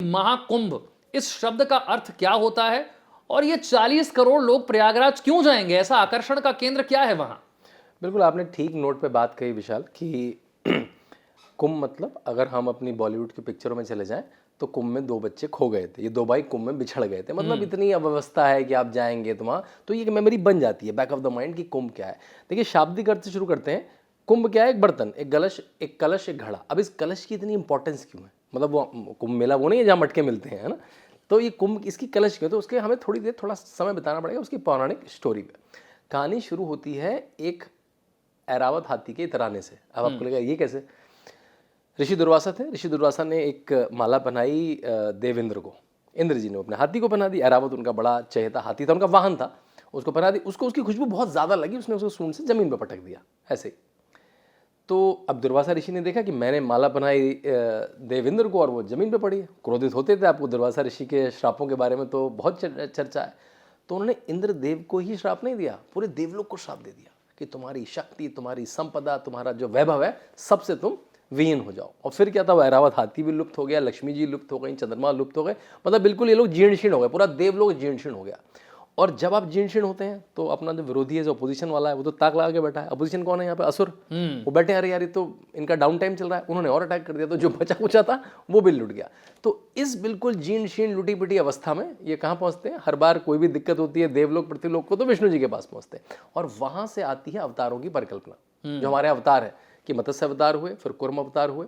महाकुंभ, इस शब्द का अर्थ क्या होता है और ये 40 करोड़ लोग प्रयागराज क्यों जाएंगे? ऐसा आकर्षण का केंद्र क्या है वहां? बिल्कुल, आपने ठीक नोट पे बात कही विशाल कि कुंभ मतलब अगर हम अपनी बॉलीवुड की पिक्चरों में चले जाएं तो कुंभ में 2 बच्चे खो गए थे, ये 2 भाई कुंभ में बिछड़ गए थे, मतलब इतनी अव्यवस्था है कि आप जाएंगे तो वहाँ तो ये मेमोरी बन जाती है बैक ऑफ द माइंड कि कुंभ क्या है। देखिए, शाब्दिक अर्थ से शुरू करते हैं। कुंभ क्या है? एक बर्तन, एक कलश, एक घड़ा। अब इस कलश की इतनी इंपॉर्टेंस क्यों है? मतलब वो कुंभ मेला वो नहीं है जहाँ मटके मिलते हैं, है ना? तो ये कुंभ इसकी कलश क्यों? तो उसके हमें थोड़ा समय बिताना पड़ेगा उसकी पौराणिक स्टोरी पे। कहानी शुरू होती है एक ऐरावत हाथी के इतराने से। अब आपको लगेगा ये कैसे? ऋषि दुर्वासा थे। ऋषि दुर्वासा ने एक माला पहनाई देवेंद्र को। इंद्र जी ने अपने हाथी को पहना दी। ऐरावत उनका बड़ा चहेता हाथी था, उनका वाहन था, उसको पहना दी। उसको उसकी खुशबू बहुत ज़्यादा लगी, उसने उसको सूंड से ज़मीन पर पटक दिया ऐसे ही। तो अब दुर्वासा ऋषि ने देखा कि मैंने माला पहनाई देवेंद्र को और वो ज़मीन पर पड़ी है। क्रोधित होते थे, आपको दुर्वासा ऋषि के श्रापों के बारे में तो बहुत चर्चा है। तो उन्होंने इंद्रदेव को ही श्राप नहीं दिया, पूरे देवलोक को श्राप दे दिया कि तुम्हारी शक्ति, तुम्हारी संपदा, तुम्हारा जो वैभव है, सबसे तुम विहीन हो जाओ। और फिर क्या था? वो ऐरावत हाथी भी लुप्त हो गया, लक्ष्मी जी लुप्त हो गई, चंद्रमा लुप्त हो गए, मतलब बिल्कुल ये लोग जीर्ण शीर्ण हो गए, पूरा देवलोक जीर्ण शीर्ण हो गया। और जब आप जीर्ण शीर्ण होते हैं तो अपना जो विरोधी है, जो अपोजिशन वाला है, वो तो ताक लगा के बैठा है। अपोजिशन कौन है यहाँ पे? असुर। वो बैठे, अरे यार ये तो इनका डाउन टाइम चल रहा है, उन्होंने और अटैक कर दिया, तो जो बचा कुचा था वो भी लुट गया। तो इस बिल्कुल जीर्ण शीर्ण लुटी पिटी अवस्था में ये कहाँ पहुँचते हैं? हर बार कोई भी दिक्कत होती है देवलोक पृथ्वीलोक को तो विष्णु जी के पास पहुँचते हैं। और वहाँ से आती है अवतारों की परिकल्पना। जो हमारे अवतार है कि मत्स्य अवतार हुए, फिर कूर्म अवतार हुए,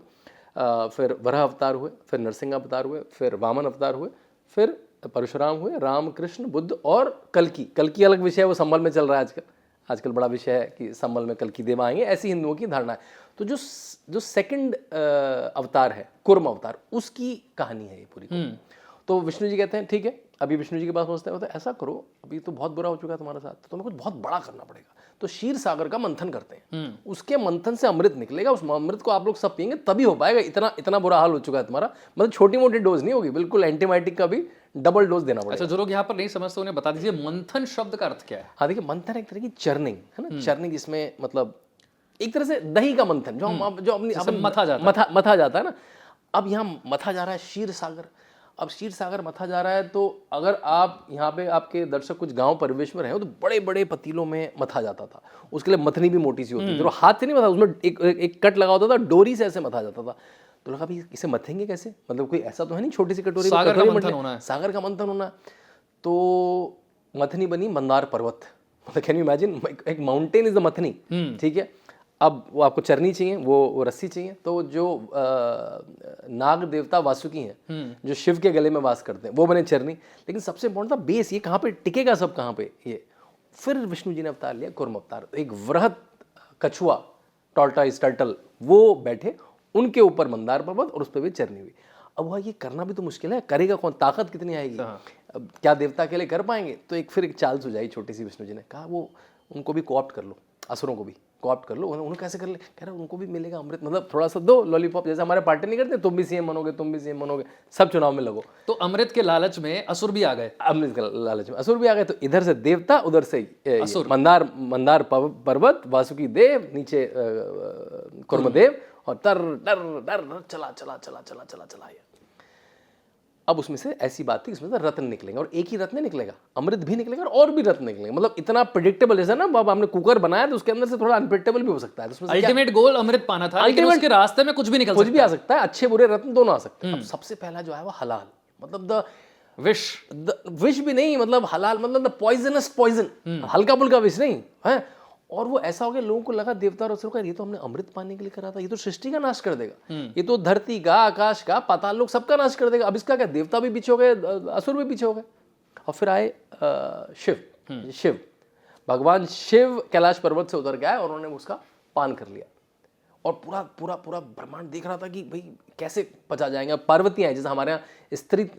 फिर वराह अवतार हुए, फिर नरसिंह अवतार हुए, फिर वामन अवतार हुए, फिर परशुराम हुए, राम, कृष्ण, बुद्ध और कल्कि अलग विषय है, वो संभल में चल रहा है आजकल बड़ा विषय है कि संभल में कल्कि देव आएंगे, ऐसी हिंदुओं की धारणा है। तो जो सेकंड अवतार है, कूर्म अवतार, उसकी कहानी है ये पूरी। तो विष्णु जी कहते हैं ठीक है, अभी विष्णु जी के पास पहुंचते हैं, तो ऐसा करो, अभी तो बहुत बुरा हो चुका है तुम्हारे साथ, तो तुम्हें कुछ बहुत बड़ा करना पड़ेगा। तो क्षीर सागर का मंथन करते हैं, उसके मंथन से अमृत निकलेगा, उस अमृत को आप लोग सब पियेंगे तभी हो पाएगा। इतना बुरा हाल हो चुका है तुम्हारा, मतलब छोटी मोटी डोज नहीं होगी, बिल्कुल एंटीबायोटिक का भी डबल डोज देना पड़ेगा। अच्छा, जो लोग यहाँ पर नहीं समझते उन्हें बता दीजिए मंथन शब्द का अर्थ क्या है? हाँ देखिए, मंथन एक तरह की चर्निंग है ना, चर्निंग जिसमें मतलब एक तरह से दही का मंथन, जो अपनी मथा जाता है ना। अब यहाँ मथा जा रहा है क्षीर सागर। अब क्षीर सागर मथा जा रहा है, तो अगर आप यहाँ पे आपके दर्शक कुछ गांव परिवेश में रहे हो तो बड़े बड़े पतीलों में मथा जाता था। उसके लिए मथनी भी मोटी सी होती थी, तो हाथ से नहीं मथा, उसमें एक कट लगा होता था, डोरी से ऐसे मथा जाता था। तो लगा भाई इसे मथेंगे कैसे? मतलब कोई ऐसा तो है नहीं छोटी सी कटोरी, सागर का मंथन होना है। सागर का मंथन होना। तो मथनी बनी मंदार पर्वत। मतलब कैन यू इमेजिन, एक माउंटेन इज द मथनी, ठीक है। अब वो आपको चरनी चाहिए, वो रस्सी चाहिए। तो जो नाग देवता वासुकी हैं, जो शिव के गले में वास करते हैं, वो बने चरनी। लेकिन सबसे इंपॉर्टेंट था बेस, ये कहाँ पे टिकेगा, सब कहाँ पे ये। फिर विष्णु जी ने अवतार लिया, कूर्म अवतार। एक वृहद कछुआ, टर्टल, वो बैठे, उनके ऊपर मंदार पर्वत और उस पर भी चरनी हुई। अब वह ये करना भी तो मुश्किल है, करेगा कौन? ताकत कितनी आएगी? अब क्या देवता अकेले कर पाएंगे? तो एक चाल सुझाई छोटी सी विष्णु जी ने, कहा वो उनको भी कोऑप्ट कर लो, असुरों को भी कोऑप्ट कर लो। उन्हें कैसे कर ले? कह रहा उनको भी मिलेगा अमृत, मतलब थोड़ा सा दो लॉलीपॉप, जैसे हमारे पार्टी नहीं करते, तुम भी सीएम बनोगे, तुम भी सीएम बनोगे, सब चुनाव में लगो। तो अमृत के लालच में असुर भी आ गए। अमृत के लालच में असुर भी आ गए। तो इधर से देवता, उधर से मंदार पर्वत, वासुकी देव, नीचे कूर्मदेव, और तर चला। अब उसमें से ऐसी बात थी, इसमें से रत्न निकलेंगे, और एक ही रत्न निकलेगा, अमृत भी निकलेगा और भी रत्न निकलेंगे। मतलब इतना प्रेडिक्टेबल, जैसा ना अब आपने कुकर बनाया तो उसके अंदर से थोड़ा अनप्रेडिक्टेबल भी हो सकता है। अल्टीमेट गोल अमृत पाना था, लेकिन उसके रास्ते में कुछ भी निकल सकता है, कुछ भी आ सकता है, अच्छे बुरे रत्न दोनों आ सकते हैं। अब सबसे पहला जो है वो हलाल, मतलब द विष भी नहीं, मतलब हलाल मतलब द पॉइजनस पॉइजन, हल्का फुल्का विष नहीं है। और वो ऐसा हो गया, लोगों को लगा देवता और असुरों का, ये तो हमने अमृत पाने के लिए करा था, ये तो सृष्टि का नाश कर देगा, ये तो धरती का, आकाश का, पाताल लोक सबका नाश कर देगा। अब इसका क्या, देवता भी पीछे हो गए, असुर भी पीछे हो गए। और फिर आए शिव, भगवान शिव कैलाश पर्वत से उतर गया और उन्होंने उसका पान कर लिया। और पूरा ब्रह्मांड देख रहा था कि भाई कैसे पचा जाएंगे। पार्वती हैं, जैसे हमारे यहाँ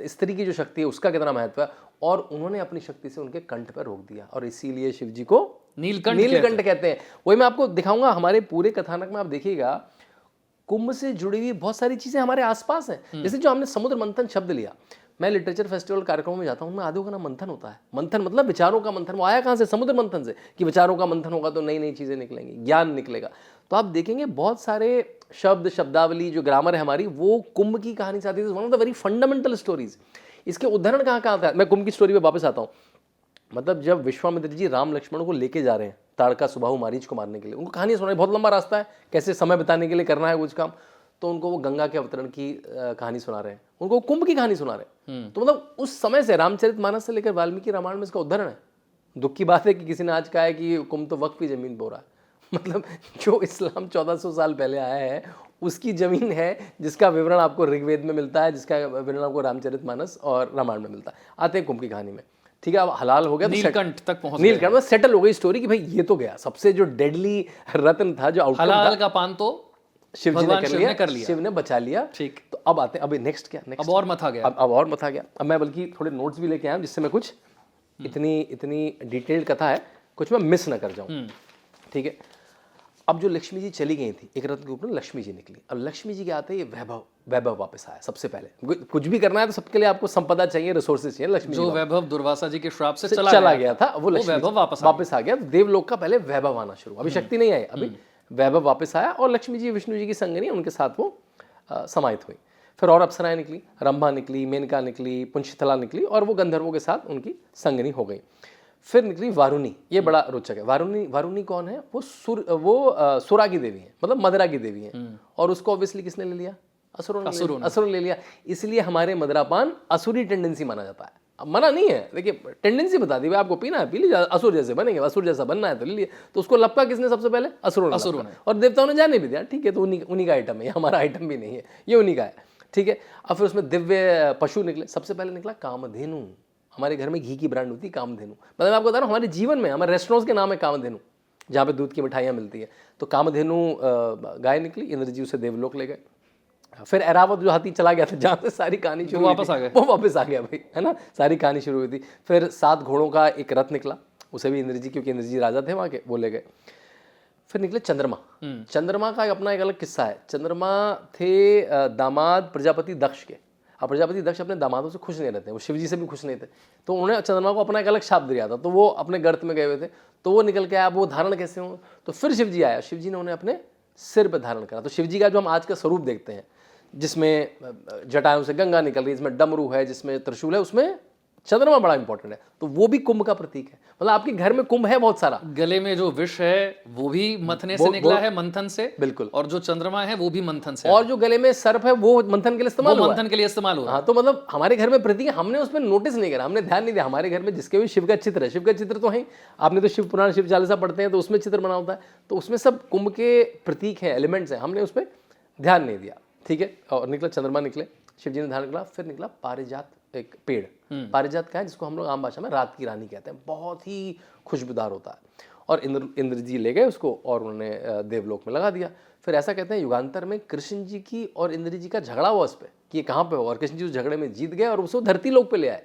स्त्री की जो शक्ति है उसका कितना महत्व है, और उन्होंने अपनी शक्ति से उनके कंठ पर रोक दिया, और इसीलिए शिव जी को नीलकंठ कहते हैं। वही मैं आपको दिखाऊंगा, हमारे पूरे कथानक में आप देखिएगा कुंभ से जुड़ी हुई बहुत सारी चीजें हमारे आसपास हैं। जैसे जो हमने समुद्र मंथन शब्द लिया, मैं लिटरेचर फेस्टिवल कार्यक्रमों में जाता हूँ, उनमें आदियों का नाम मंथन होता है। मंथन मतलब विचारों का मंथन। वो आया कहाँ से? समुद्र मंथन से, कि विचारों का मंथन होगा तो नई नई चीजें निकलेंगी, ज्ञान निकलेगा। तो आप देखेंगे बहुत सारे शब्द, शब्दावली, जो ग्रामर है हमारी, वो कुंभ की कहानी से आती है। One of the very fundamental stories. इसके उदाहरण कहाँ कहाँ आता है? मैं कुंभ की स्टोरी पे वापस आता हूँ। मतलब जब विश्वामित्र जी राम लक्ष्मण को लेके जा रहे हैं ताड़का सुबाहु मारीच को मारने के लिए, उनको कहानी सुनाई, बहुत लंबा रास्ता है, कैसे समय बिताने के लिए करना है कुछ काम, तो उनको वो गंगा के अवतरण की कहानी सुना रहे हैं, उनको कुंभ की कहानी सुना रहे हैं। तो मतलब उस समय से रामचरितमानस से लेकर वाल्मीकि रामायण में इसका उदाहरण है। दुख की बात है कि किसी ने आज कहा है कि कुंभ तो वक्त की जमीन बो रहा है। मतलब जो इस्लाम 1400 साल पहले आया है उसकी जमीन है, जिसका विवरण आपको ऋग्वेद में मिलता है, जिसका विवरण आपको रामचरितमानस और रामायण में मिलता है। आते हैं कुंभ की कहानी में, ठीक है। अब हलाल हो गया तो नीलकंठ तक पहुंच गए। नीलकंठ में सेटल हो गई स्टोरी कि भाई ये तो गया, सबसे जो डेडली रत्न था, जो आउटकम हलाल था, का पान तो शिव जी भगवान ने कर लिया, शिव ने बचा लिया। ठीक। तो अब आते हैं, अभी नेक्स्ट क्या, नेक्स्ट अब और मथा गया। अब और मथा गया। अब मैं बल्कि थोड़े नोट्स भी लेके आया हूं, जिससे मैं कुछ इतनी डिटेल्ड कथा है, कुछ मैं मिस ना कर जाऊं, ठीक है। अब जो लक्ष्मी जी चली गई थी, एक रत्न के ऊपर लक्ष्मी जी निकली। अब लक्ष्मी जी के आते ही वैभव वापस आया। सबसे पहले कुछ भी करना है तो सबके लिए आपको संपदा चाहिए, रिसोर्सेज चाहिए। लक्ष्मी जो वैभव दुर्वासा जी के श्राप से चला गया था, वो वैभव वापस आ गया। देवलोक का पहले वैभव आना शुरू, अभी शक्ति नहीं आई, अभी वैभव वापस आया, और लक्ष्मी जी विष्णु जी की संगनी, उनके साथ वो समाहित हुई। फिर और अप्सराएं निकली, रंभा निकली, मेनका निकली, पुंशतला निकली, और वो गंधर्वों के साथ उनकी संगनी हो गई। फिर निकली वारुणी, ये बड़ा रोचक है। वारुणी कौन है? वो सुरा की देवी है, मतलब मदरा की देवी है। और उसको ऑब्वियसली किसने ले लिया? असुरों ने ले लिया। इसलिए हमारे मदरापान असुरी टेंडेंसी माना जाता है। अब मना नहीं है, देखिए टेंडेंसी बता दी, आपको पीना है पी लीजिए, असुर जैसे बनेंगे, असुर जैसा बनना है तो ले लिए। तो उसको लपका किसने सबसे पहले? असुरों ने। और देवताओं ने जाने भी दिया, ठीक है, तो उन्हीं का आइटम है, हमारा आइटम भी नहीं है, ये उन्हीं का है, ठीक है। अब फिर उसमें दिव्य पशु निकले। सबसे पहले निकला कामधेनु। हमारे घर में घी की ब्रांड होती है कामधेनु। मतलब आपको बता रहा हूँ, हमारे जीवन में हमारे रेस्टोरेंट्स के नाम है कामधेनु, जहाँ पे दूध की मिठाइयाँ मिलती है। तो कामधेनु गाय निकली, इंद्र जी उसे देवलोक ले गए। फिर ऐरावत जो हाथी चला गया था, जहाँ से सारी कहानी शुरू हुई थी, वो वापस आ गया भाई, है ना, सारी कहानी शुरू हुई थी। फिर 7 घोड़ों का एक रथ निकला, उसे भी इंद्र जी, क्योंकि इंद्र जी राजा थे वहाँ के, वो ले गए। फिर निकले चंद्रमा। चंद्रमा का अपना एक अलग किस्सा है। चंद्रमा थे दामाद प्रजापति दक्ष के। अब प्रजापति दक्ष अपने दामादों से खुश नहीं रहते, वो शिव जी से भी खुश नहीं थे, तो उन्होंने चंद्रमा को अपना एक अलग शाप दिया था। तो वो अपने गर्त में गए हुए थे, तो वो निकल के आया, वो धारण कैसे हो? तो फिर शिव जी आया, शिव जी ने उन्हें अपने सिर पर धारण करा। तो शिव जी का जो हम आज का स्वरूप देखते हैं, जिसमें जटाओं से गंगा निकल रही है, जिसमें डमरू है, जिसमें त्रिशूल है, उसमें चंद्रमा बड़ा इंपॉर्टेंट है। तो वो भी कुंभ का प्रतीक है। मतलब आपके घर में कुंभ है बहुत सारा। गले में जो विष है वो भी मथने से निकला है, मंथन से, बिल्कुल। और जो चंद्रमा है वो भी मंथन से, और जो गले में सर्प है वो मंथन के लिए इस्तेमाल हुआ है। मंथन के लिए इस्तेमाल हुआ। हाँ, तो मतलब हमारे घर में प्रतीक है, हमने उसमें नोटिस नहीं करा, हमने ध्यान नहीं दिया। हमारे घर में जिसके भी शिव का चित्र है, शिव का चित्र तो है, आपने तो शिव पुराण, शिव चालीसा पढ़ते हैं, तो उसमें चित्र बना होता है, तो उसमें सब कुंभ के प्रतीक है, एलिमेंट्स हैं, हमने उस पर ध्यान नहीं दिया, ठीक है। और निकला चंद्रमा, निकले शिव जी ने धारण करा। फिर निकला पारिजात, एक पेड़। पारिजात का है, जिसको हम लोग आम भाषा में रात की रानी कहते हैं, बहुत ही खुशबूदार होता है। और इंद्र जी ले गए उसको और उन्होंने देवलोक में लगा दिया। फिर ऐसा कहते हैं युगांतर में कृष्ण जी की और इंद्र जी का झगड़ा हुआ उस पर कि ये कहाँ पे हो, और कृष्ण जी उस झगड़े में जीत गए और उसको धरती लोक पे ले आए।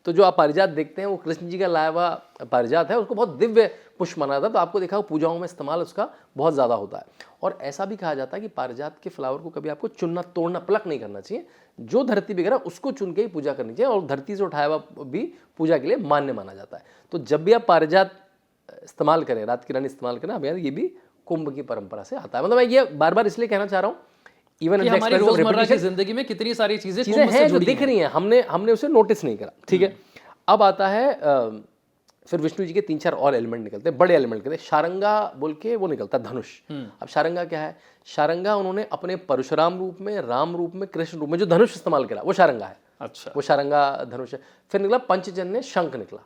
तो जो आप पारिजात देखते हैं वो कृष्ण जी का लाया हुआ पारिजात है, उसको बहुत दिव्य पुष्प माना था। तो आपको देखा पूजाओं में इस्तेमाल उसका बहुत ज़्यादा होता है। और ऐसा भी कहा जाता है कि पारिजात के फ्लावर को कभी आपको चुनना, तोड़ना, प्लक नहीं करना चाहिए। जो धरती पे गिरा उसको चुन के ही पूजा करनी चाहिए, और धरती से उठाया हुआ भी पूजा के लिए मान्य माना जाता है। तो जब भी आप पारिजात इस्तेमाल करें, रात की रानी इस्तेमाल करें, अब यार ये भी कुंभ की परंपरा से आता है। मतलब मैं ये बार बार इसलिए कहना चाह रहा हूँ, इवन हमारी रोजमर्रा की जिंदगी में कितनी सारी चीजें हैं जो दिख रही हैं, हमने उसे नोटिस नहीं करा, ठीक है। अब आता है फिर विष्णु जी के 3-4 और एलिमेंट निकलते हैं, बड़े एलिमेंट निकलते हैं। शारंगा बोल के वो निकलता है, धनुष। अब शारंगा क्या है? शारंगा उन्होंने अपने परशुराम रूप में, राम रूप में, कृष्ण रूप में जो धनुष इस्तेमाल करा, वो शारंगा है। अच्छा, वो शारंगा धनुष है। फिर निकला पंचजन्य शंख निकला,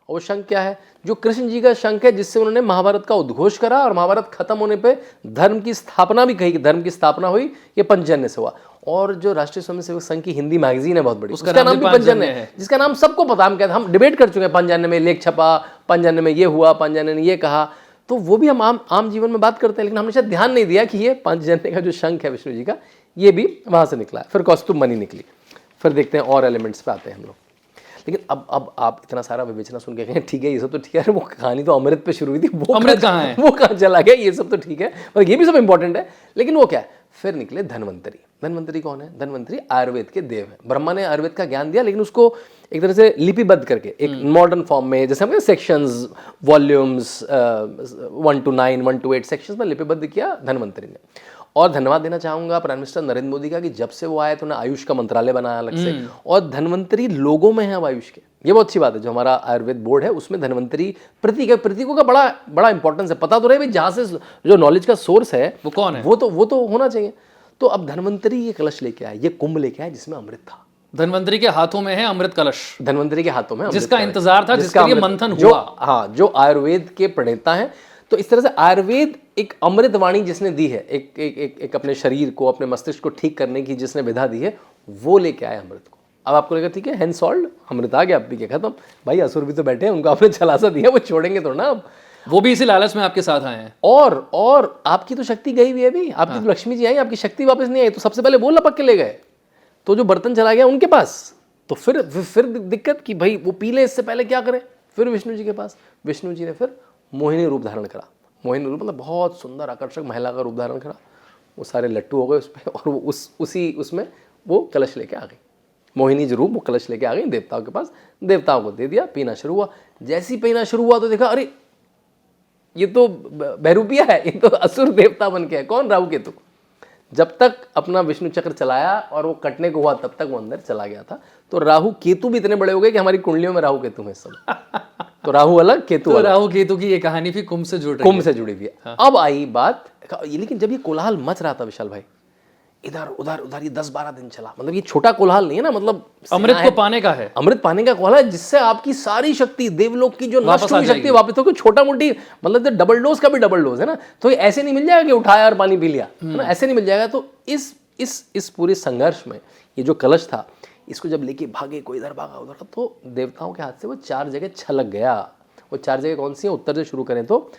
और वो शंख क्या है? जो कृष्ण जी का शंख है, जिससे उन्होंने महाभारत का उद्घोष करा, और महाभारत खत्म होने पे धर्म की स्थापना भी कही कि धर्म की स्थापना हुई, ये पंचजन्य से हुआ। और जो राष्ट्रीय स्वयंसेवक संघ की हिंदी मैगजीन है बहुत बड़ी, उसका नाम भी पंचजन्य है, जिसका नाम सबको पता। हम डिबेट कर चुके हैं, पंचजन्य में लेख छपा, पंचजन्य में ये हुआ, पंचजन्य ने ये कहा, तो वो भी हम आम जीवन में बात करते हैं, लेकिन हमने शायद ध्यान नहीं दिया कि ये पंचजन्य का जो शंख है विष्णु जी का, ये भी वहां से निकला है। फिर कौस्तुभ मणि निकली। फिर देखते हैं और एलिमेंट्स पे आते हैं हम लोग। लेकिन अब आप इतना सारा विवेचना सुन के कहें ठीक है ये सब तो ठीक है, वो कहानी तो अमृत पे शुरू हुई थी, वो अमृत कहाँ है, वो कहाँ चला गया, ये सब तो ठीक है, और ये भी सब इंपॉर्टेंट है, लेकिन वो क्या है? फिर निकले धन्वंतरी। धन्वंतरी कौन है? धन्वंतरी आयुर्वेद के देव हैं। ब्रह्मा ने आयुर्वेद का ज्ञान दिया, लेकिन उसको एक तरह से लिपिबद्ध करके एक मॉडर्न फॉर्म में, जैसे हम sections, volumes 1 to 9, 1 to 8 sections में लिपिबद्ध किया धन्वंतरी ने। और धन्यवाद देना चाहूंगा प्राइम मिनिस्टर नरेंद्र मोदी का कि जब से वो आए तो उन्होंने आयुष का मंत्रालय बनाया अलग से, और धन्वंतरी लोगों में है अब आयुष के। ये बहुत अच्छी बात है। जो हमारा आयुर्वेद बोर्ड है उसमें धन्वंतरी प्रतीकों का बड़ा इंपॉर्टेंस है। पता तो रहे भाई जहाँ से जो नॉलेज का सोर्स है वो कौन है, वो तो होना चाहिए। तो अब धन्वंतरी ये कलश लेके आए, ये कुंभ लेके आए जिसमें अमृत था। धन्वंतरी के हाथों में है अमृत कलश, धन्वंतरी के हाथों में अमृत जिसका कलश, इंतजार था, जिसके लिए मंथन जो हुआ। हाँ, जो आयुर्वेद के प्रणेता हैं। तो इस तरह से आयुर्वेद एक अमृत वाणी जिसने दी है, एक अपने शरीर को, अपने मस्तिष्क को ठीक करने की जिसने विधा दी है, वो लेके आए अमृत को। अब आपको लगा ठीक है हैंड सॉल्ट, अमृत आ गया, अब भी क्या खत्म। भाई असुर भी तो बैठे हैं, उनको आपने छलासा दिया, वो छोड़ेंगे तो ना अब। वो भी इसी लालच में आपके साथ आए हैं। और आपकी तो शक्ति गई हुई है अभी, आपकी तो लक्ष्मी जी आई, आपकी शक्ति वापस नहीं आई, तो सबसे पहले वो लपक के ले गए। तो जो बर्तन चला गया उनके पास, तो फिर दिक्कत कि भाई वो पी ले, इससे पहले क्या करें। फिर विष्णु जी के पास, विष्णु जी ने फिर मोहिनी रूप धारण करा। मोहिनी रूप मतलब बहुत सुंदर आकर्षक महिला का रूप धारण करा। वो सारे लट्टू हो गए उस पर, और वो उसमें वो कलश लेके आ गई। मोहिनी जो रूप, वो कलश लेके आ गई देवताओं के पास, देवताओं को दे दिया, पीना शुरू हुआ। जैसे ही पीना शुरू हुआ तो देखा अरे ये तो बहरूपिया है, ये तो असुर देवता बन के है। कौन? राहु केतु। जब तक अपना विष्णु चक्र चलाया और वो कटने को हुआ तब तक वो अंदर चला गया था। तो राहु केतु भी इतने बड़े हो गए कि हमारी कुंडलियों में राहु केतु है सब। तो राहु अलग, केतु अलग। राहु केतु की ये कहानी भी कुंभ से जुड़ी हुई है। हाँ। अब आई बात, लेकिन जब ये कोलाहल मच रहा था विशाल भाई, इधर उधर ये 10-12 दिन चला। मतलब ये छोटा कोलाहल नहीं है ना, मतलब अमृत को पाने का है, अमृत पाने का कोलाहल है, जिससे आपकी सारी शक्ति, देवलोक की जो नष्ट हुई शक्ति वापस हो। छोटा मोटी मतलब तो डबल डोज का भी डबल डोज है ना। तो ये ऐसे नहीं मिल जाएगा कि उठाया और पानी पी लिया, है ना, ऐसे नहीं मिल जाएगा। तो इस पूरे संघर्ष में ये जो कलश था, इसको जब लेके भागे, कोई इधर भागा उधर, तो देवताओं के हाथ से वो 4 जगह छलक गया। वो 4 जगह कौन सी हैं? उत्तर से शुरू करें तो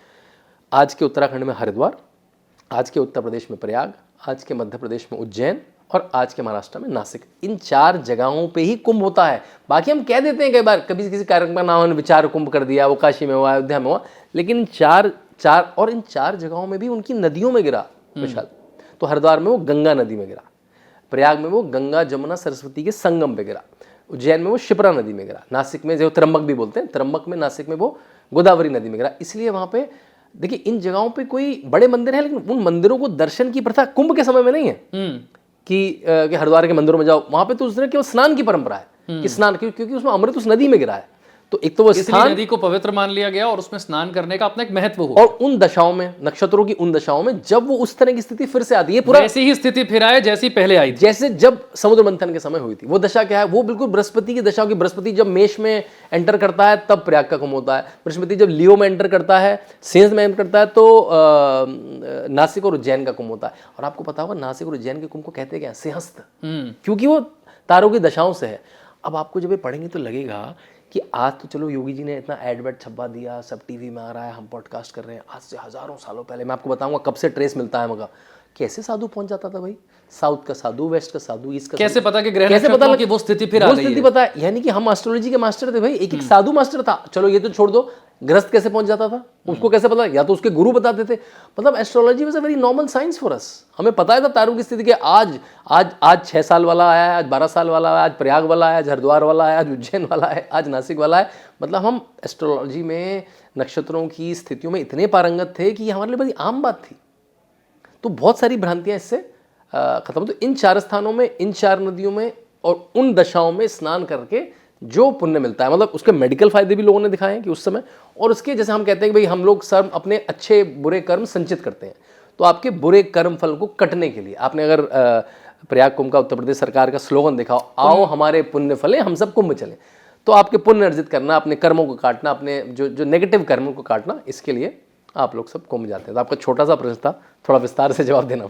आज के उत्तराखंड में हरिद्वार, आज के उत्तर प्रदेश में प्रयाग, आज के मध्य प्रदेश में उज्जैन, और आज के महाराष्ट्र में नासिक। इन 4 जगहों पे ही कुंभ होता है। बाकी हम कह देते हैं कई बार, कभी किसी कार्यक्रम का नाम विचार कुंभ कर दिया, वो काशी में हुआ, अयोध्या में हुआ, लेकिन चार और इन 4 जगहों में भी उनकी नदियों में गिरा विशाल। तो हरिद्वार में वो गंगा नदी में गिरा, प्रयाग में वो गंगा जमुना सरस्वती के संगम पे गिरा, उज्जैन में वो शिप्रा नदी में गिरा, नासिक में जो त्र्यंबक भी बोलते हैं, त्र्यंबक में, नासिक में वो गोदावरी नदी में गिरा। इसलिए वहाँ पे देखिए इन जगहों पे कोई बड़े मंदिर हैं, लेकिन उन मंदिरों को दर्शन की प्रथा कुंभ के समय में नहीं है कि हरिद्वार के मंदिरों में जाओ। वहां पे तो उस तरह केवल स्नान की परंपरा है कि स्नान, क्योंकि उसमें अमृत उस नदी में गिरा है। तो एक तो वो स्नान, नदी को पवित्र मान लिया गया और उसमें स्नान करने का अपना एक महत्व हुआ। और उन दशाओं में, नक्षत्रों की उन दशाओं में जब वो उस तरह की स्थिति फिर से आती है, पूरा ऐसी ही स्थिति फिर आए जैसी पहले आई थी, जैसे जब समुद्र मंथन के समय हुई थी। वो दशा क्या है? वो बिल्कुल बृहस्पति की दशा होगी। बृहस्पति जब मेष में एंटर करता है तब प्रयाग का कुंभ होता है। बृहस्पति जब लियो में एंटर करता है, सिंह में एंटर करता है, तो नासिक और उज्जैन का कुंभ होता है। और आपको पता होगा नासिक और उज्जैन के कुंभ को कहते क्या? सिंहस्थ, क्योंकि वो तारों की दशाओं से है। अब आपको जब ये पढ़ेंगे तो लगेगा कि आज तो चलो योगी जी ने इतना एडवर्ट छपवा दिया, सब टीवी में आ रहा है, हम पॉडकास्ट कर रहे हैं। आज से हजारों सालों पहले मैं आपको बताऊंगा कब से ट्रेस मिलता है मगर कैसे साधु पहुंच जाता था भाई। साउथ का साधु, वेस्ट का साधु, ईस्ट का कैसे पता कि ग्रह कैसे पता कि वो स्थिति फिर आ गई है? स्थिति पता है, यानी कि हम एस्ट्रोलॉजी के मास्टर थे भाई। एक साधु मास्टर था। चलो ये तो छोड़ दो, ग्रस्त कैसे पहुंच जाता था उसको कैसे पता? या तो उसके गुरु बताते थे। मतलब astrology was a very normal science for us. हमें पता है था तारों की स्थिति के। आज 6 साल वाला आया है, आज 12 साल वाला है, आज प्रयाग वाला है, आज हरिद्वार वाला है, आज उज्जैन वाला है, आज नासिक वाला है। मतलब हम एस्ट्रोलॉजी में नक्षत्रों की स्थितियों में इतने पारंगत थे कि ये हमारे लिए बड़ी आम बात थी। तो बहुत सारी भ्रांतियां इससे खत्म। तो इन 4 स्थानों में, इन 4 नदियों में और उन दशाओं में स्नान करके जो पुण्य मिलता है, मतलब उसके मेडिकल फायदे भी लोगों ने दिखाए हैं कि उस समय, और उसके जैसे हम कहते हैं कि भाई हम लोग सब अपने अच्छे बुरे कर्म संचित करते हैं, तो आपके बुरे कर्म फल को कटने के लिए आपने अगर प्रयाग कुंभ का उत्तर प्रदेश सरकार का स्लोगन देखा, आओ हमारे पुण्य फले हम सब कुंभ चले, तो आपके पुण्य अर्जित करना, अपने कर्मों को काटना, अपने जो नेगेटिव कर्मों को काटना, इसके लिए आप लोग सब कुंभ जाते हैं। तो आपका छोटा सा प्रश्न था, थोड़ा विस्तार से जवाब देना।